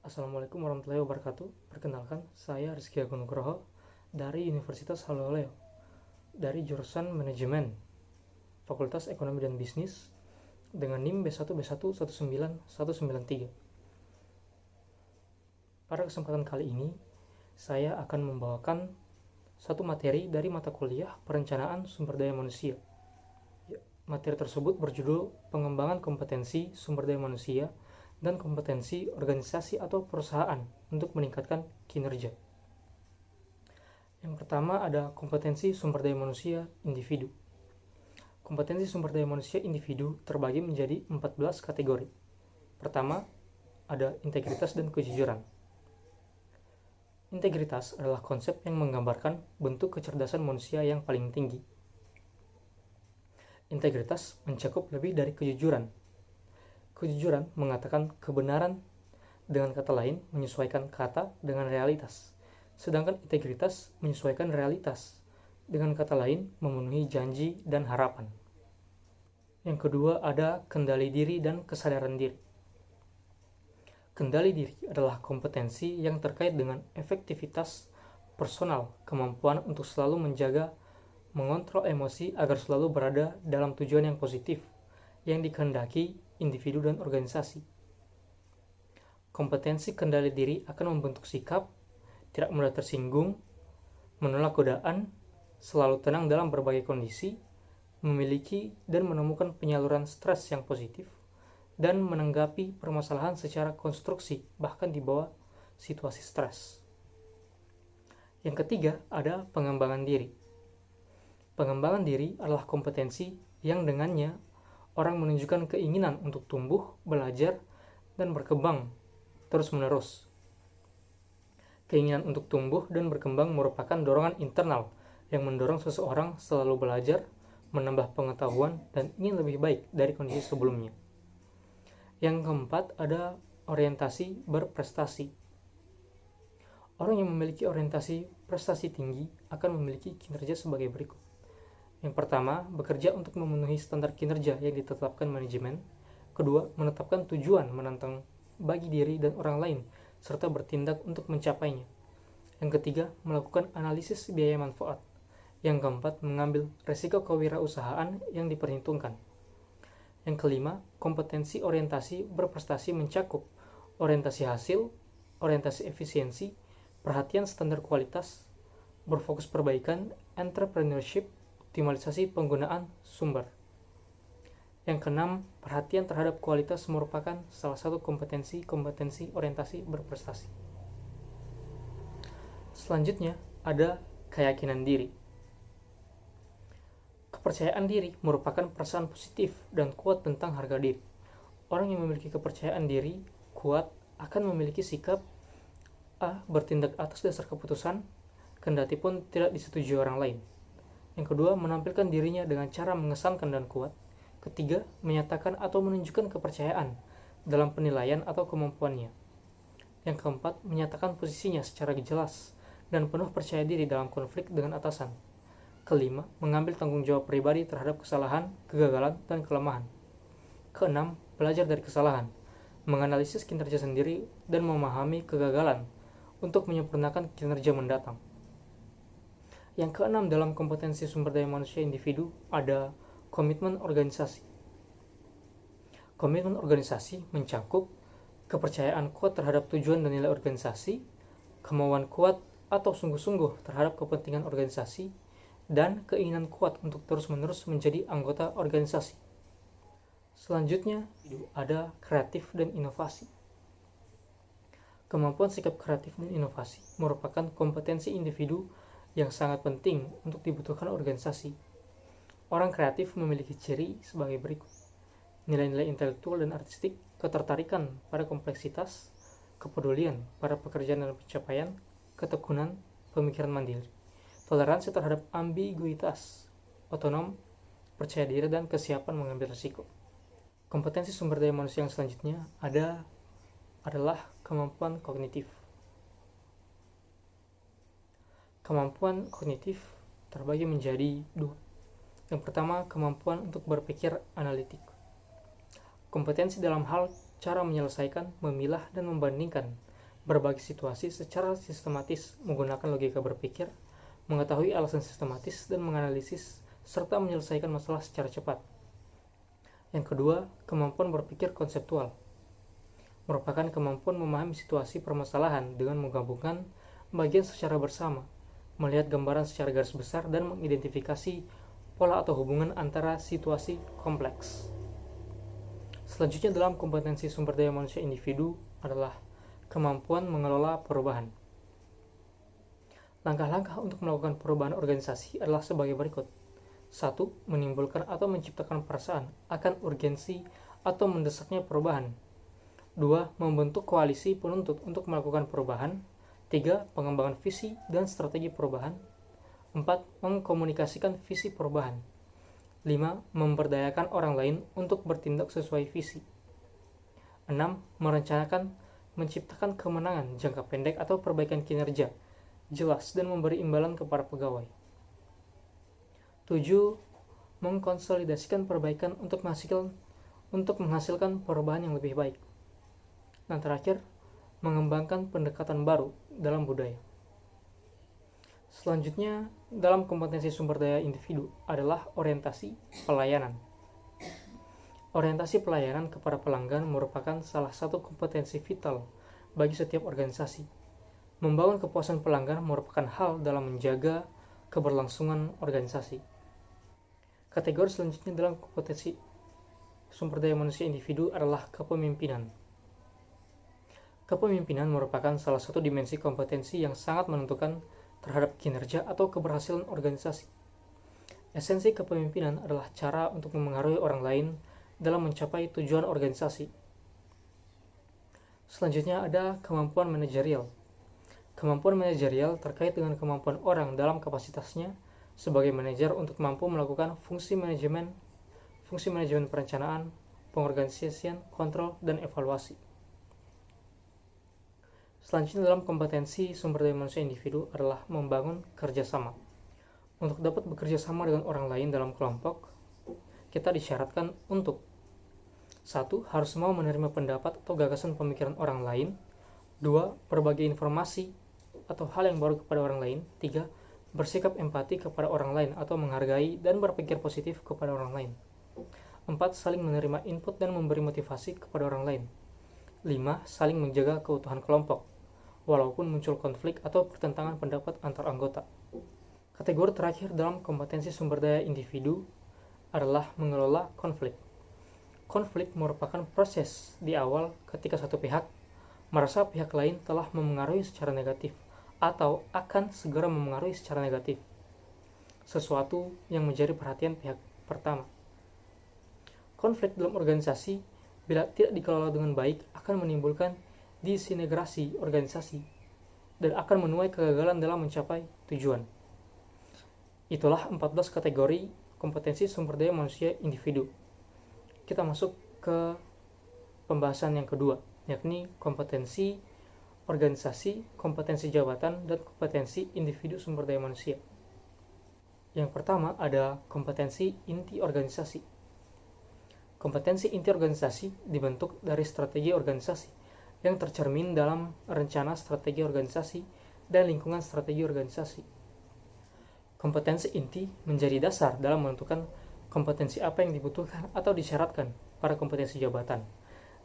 Assalamualaikum warahmatullahi wabarakatuh. Perkenalkan, saya Rizky Agung Nugroho dari Universitas Haloleo dari jurusan Manajemen, Fakultas Ekonomi dan Bisnis dengan NIM B1B1 19193. Pada kesempatan kali ini, saya akan membawakan satu materi dari mata kuliah Perencanaan Sumber Daya Manusia. Materi tersebut berjudul Pengembangan Kompetensi Sumber Daya Manusia dan kompetensi organisasi atau perusahaan untuk meningkatkan kinerja. Yang pertama ada kompetensi sumber daya manusia individu. Kompetensi sumber daya manusia individu terbagi menjadi 14 kategori. Pertama, ada integritas dan kejujuran. Integritas adalah konsep yang menggambarkan bentuk kecerdasan manusia yang paling tinggi. Integritas mencakup lebih dari kejujuran. Kejujuran mengatakan kebenaran, dengan kata lain menyesuaikan kata dengan realitas. Sedangkan integritas menyesuaikan realitas, dengan kata lain memenuhi janji dan harapan. Yang kedua ada kendali diri dan kesadaran diri. Kendali diri adalah kompetensi yang terkait dengan efektivitas personal, kemampuan untuk selalu menjaga, mengontrol emosi agar selalu berada dalam tujuan yang positif, yang dikehendaki individu dan organisasi. Kompetensi kendali diri akan membentuk sikap, tidak mudah tersinggung, menolak godaan, selalu tenang dalam berbagai kondisi, memiliki dan menemukan penyaluran stres yang positif, dan menanggapi permasalahan secara konstruksi bahkan di bawah situasi stres. Yang ketiga ada pengembangan diri. Pengembangan diri adalah kompetensi yang dengannya orang menunjukkan keinginan untuk tumbuh, belajar, dan berkembang terus-menerus. Keinginan untuk tumbuh dan berkembang merupakan dorongan internal yang mendorong seseorang selalu belajar, menambah pengetahuan, dan ingin lebih baik dari kondisi sebelumnya. Yang keempat ada orientasi berprestasi. Orang yang memiliki orientasi prestasi tinggi akan memiliki kinerja sebagai berikut. Yang pertama, bekerja untuk memenuhi standar kinerja yang ditetapkan manajemen. Kedua, menetapkan tujuan menantang bagi diri dan orang lain, serta bertindak untuk mencapainya. Yang ketiga, melakukan analisis biaya manfaat. Yang keempat, mengambil resiko kewirausahaan yang diperhitungkan. Yang kelima, kompetensi orientasi berprestasi mencakup orientasi hasil, orientasi efisiensi, perhatian standar kualitas, berfokus perbaikan, entrepreneurship, optimalisasi penggunaan sumber. Yang keenam, perhatian terhadap kualitas merupakan salah satu kompetensi orientasi berprestasi. Selanjutnya, ada keyakinan diri. Kepercayaan diri merupakan perasaan positif dan kuat tentang harga diri. Orang yang memiliki kepercayaan diri kuat akan memiliki sikap bertindak atas dasar keputusan, kendati pun tidak disetujui orang lain. Yang kedua, menampilkan dirinya dengan cara mengesankan dan kuat. Ketiga, menyatakan atau menunjukkan kepercayaan dalam penilaian atau kemampuannya. Yang keempat, menyatakan posisinya secara jelas dan penuh percaya diri dalam konflik dengan atasan. Kelima, mengambil tanggung jawab pribadi terhadap kesalahan, kegagalan, dan kelemahan. Keenam, belajar dari kesalahan, menganalisis kinerja sendiri, dan memahami kegagalan untuk menyempurnakan kinerja mendatang. Yang keenam dalam kompetensi sumber daya manusia individu ada komitmen organisasi. Komitmen organisasi mencakup kepercayaan kuat terhadap tujuan dan nilai organisasi, kemauan kuat atau sungguh-sungguh terhadap kepentingan organisasi, dan keinginan kuat untuk terus-menerus menjadi anggota organisasi. Selanjutnya ada kreatif dan inovasi. Kemampuan sikap kreatif dan inovasi merupakan kompetensi individu yang sangat penting untuk dibutuhkan organisasi. Orang kreatif memiliki ciri sebagai berikut: nilai-nilai intelektual dan artistik, ketertarikan pada kompleksitas, kepedulian pada pekerjaan dan pencapaian, ketekunan, pemikiran mandiri, toleransi terhadap ambiguitas, otonom, percaya diri, dan kesiapan mengambil risiko. Kompetensi sumber daya manusia yang selanjutnya adalah kemampuan kognitif. Kemampuan kognitif terbagi menjadi dua. Yang pertama, kemampuan untuk berpikir analitik. Kompetensi dalam hal cara menyelesaikan, memilah, dan membandingkan berbagi situasi secara sistematis menggunakan logika berpikir, mengetahui alasan sistematis, dan menganalisis serta menyelesaikan masalah secara cepat. Yang kedua, kemampuan berpikir konseptual merupakan kemampuan memahami situasi permasalahan dengan menggabungkan bagian secara bersama, melihat gambaran secara garis besar, dan mengidentifikasi pola atau hubungan antara situasi kompleks. Selanjutnya dalam kompetensi sumber daya manusia individu adalah kemampuan mengelola perubahan. Langkah-langkah untuk melakukan perubahan organisasi adalah sebagai berikut. 1. Menimbulkan atau menciptakan perasaan akan urgensi atau mendesaknya perubahan. 2. Membentuk koalisi penuntut untuk melakukan perubahan. 3. Pengembangan visi dan strategi perubahan. 4. Mengkomunikasikan visi perubahan. 5. Memberdayakan orang lain untuk bertindak sesuai visi. 6. Merencanakan menciptakan kemenangan jangka pendek atau perbaikan kinerja jelas dan memberi imbalan kepada pegawai. 7. Mengkonsolidasikan perbaikan untuk menghasilkan perubahan yang lebih baik. Dan terakhir, mengembangkan pendekatan baru dalam budaya. Selanjutnya, dalam kompetensi sumber daya individu adalah orientasi pelayanan. Orientasi pelayanan kepada pelanggan merupakan salah satu kompetensi vital bagi setiap organisasi. Membangun kepuasan pelanggan merupakan hal dalam menjaga keberlangsungan organisasi. Kategori selanjutnya dalam kompetensi sumber daya manusia individu adalah kepemimpinan. Kepemimpinan merupakan salah satu dimensi kompetensi yang sangat menentukan terhadap kinerja atau keberhasilan organisasi. Esensi kepemimpinan adalah cara untuk memengaruhi orang lain dalam mencapai tujuan organisasi. Selanjutnya ada kemampuan manajerial. Kemampuan manajerial terkait dengan kemampuan orang dalam kapasitasnya sebagai manajer untuk mampu melakukan fungsi manajemen perencanaan, pengorganisasian, kontrol, dan evaluasi. Selanjutnya dalam kompetensi sumber daya manusia individu adalah membangun kerjasama. Untuk dapat bekerja sama dengan orang lain dalam kelompok, kita disyaratkan untuk 1. Harus mau menerima pendapat atau gagasan pemikiran orang lain. 2. Berbagi informasi atau hal yang baru kepada orang lain. 3. Bersikap empati kepada orang lain atau menghargai dan berpikir positif kepada orang lain. 4. Saling menerima input dan memberi motivasi kepada orang lain. 5. Saling menjaga keutuhan kelompok, walaupun muncul konflik atau pertentangan pendapat antar anggota. Kategori terakhir dalam kompetensi sumber daya individu adalah mengelola konflik. Konflik merupakan proses di awal ketika satu pihak merasa pihak lain telah memengaruhi secara negatif atau akan segera memengaruhi secara negatif sesuatu yang menjadi perhatian pihak pertama. Konflik dalam organisasi bila tidak dikelola dengan baik akan menimbulkan disintegrasi organisasi dan akan menuai kegagalan dalam mencapai tujuan. Itulah 14 kategori kompetensi sumber daya manusia individu. Kita masuk ke pembahasan yang kedua, yakni kompetensi organisasi, kompetensi jabatan, dan kompetensi individu sumber daya manusia. Yang pertama ada kompetensi inti organisasi. Kompetensi inti organisasi dibentuk dari strategi organisasi yang tercermin dalam rencana strategi organisasi dan lingkungan strategi organisasi. Kompetensi inti menjadi dasar dalam menentukan kompetensi apa yang dibutuhkan atau disyaratkan pada kompetensi jabatan,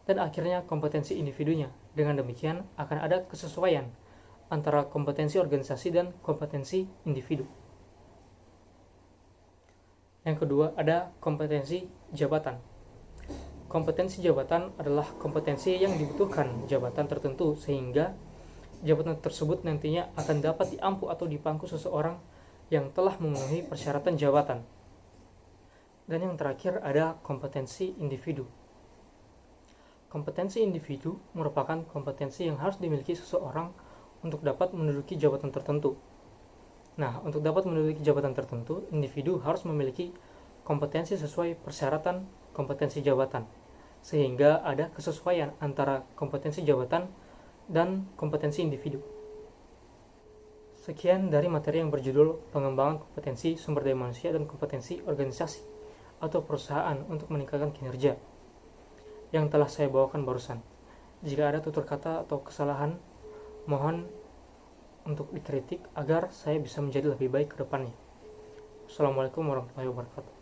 dan akhirnya kompetensi individunya. Dengan demikian akan ada kesesuaian antara kompetensi organisasi dan kompetensi individu. Yang kedua ada kompetensi jabatan. Kompetensi jabatan adalah kompetensi yang dibutuhkan jabatan tertentu sehingga jabatan tersebut nantinya akan dapat diampu atau dipangku seseorang yang telah memenuhi persyaratan jabatan. Dan yang terakhir ada kompetensi individu. Kompetensi individu merupakan kompetensi yang harus dimiliki seseorang untuk dapat menduduki jabatan tertentu. Nah, untuk dapat menduduki jabatan tertentu, individu harus memiliki kompetensi sesuai persyaratan kompetensi jabatan, sehingga ada kesesuaian antara kompetensi jabatan dan kompetensi individu. Sekian dari materi yang berjudul pengembangan kompetensi sumber daya manusia dan kompetensi organisasi atau perusahaan untuk meningkatkan kinerja yang telah saya bawakan barusan. Jika ada tutur kata atau kesalahan, Mohon untuk dikritik agar saya bisa menjadi lebih baik ke depannya. Assalamualaikum warahmatullahi wabarakatuh.